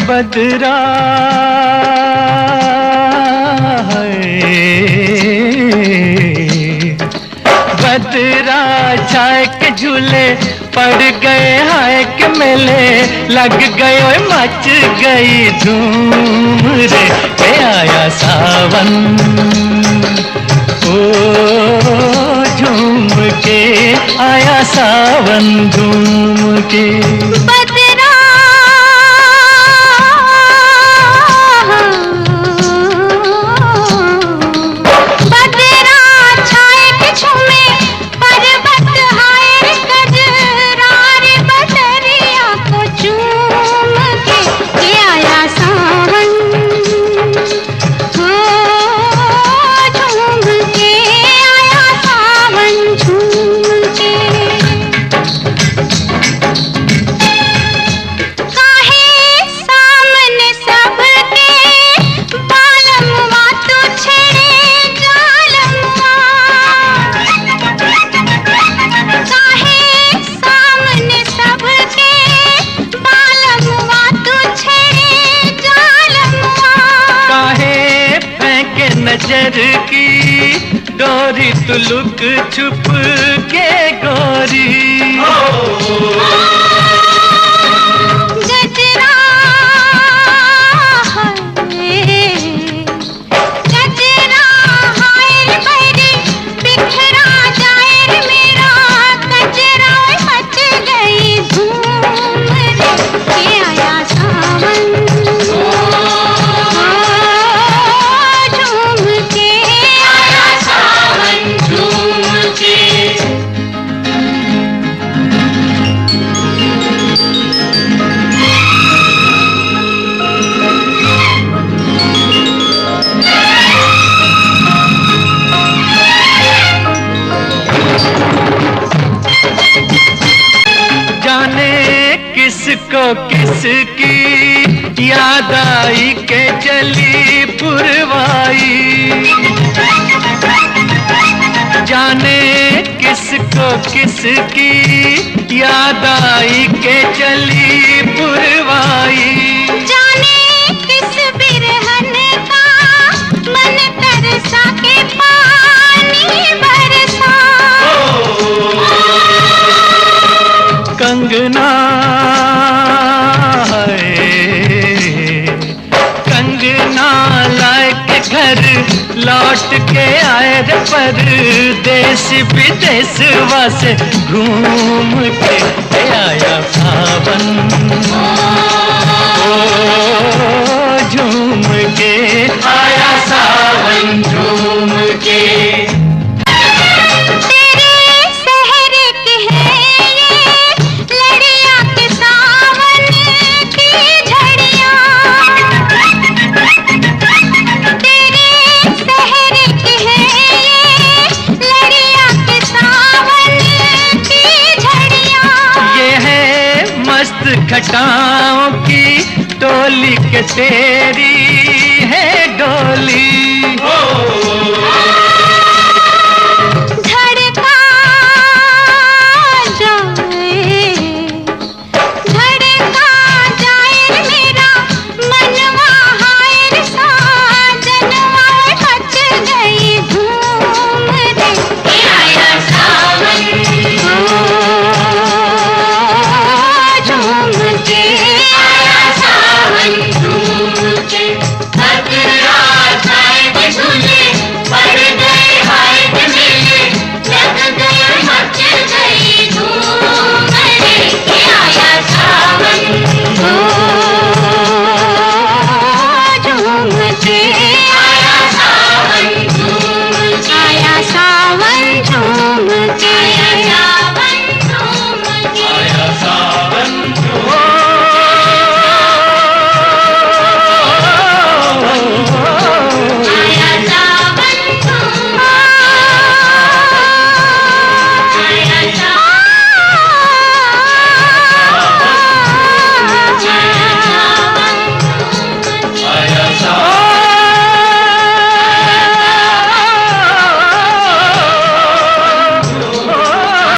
बदरा बदरा छाए के झूले पड़ गए हाय के मेले लग गए ओए मच गई धूम रे के आया सावन ओ झूम के आया सावन झूम के बदरा बदरा छाए के झूमे पर्वत हाय रे गजरा रे बदरिया को चूम के आया सावन हो झूम के आया सावन झूम के नजर की डोरी तू लुक छुप के गोरी गजरा गजरा हाय भरी बिखरा जाए रे मेरा गजरा मच गई धूम रे के आया सावन किसको किसकी याद आई के चली पुरवाई जाने किसको किसकी याद आई के चली पुरवाई जाने किस बिरहन का मन तरसा के पानी बरसा कंगना कंगना लाए के घर लौट के आए रे परदेश विदेश वासे घूम के आया सावन ओ झूम के आया सावन झूम के घटाओं की टोली के तेरी है डोली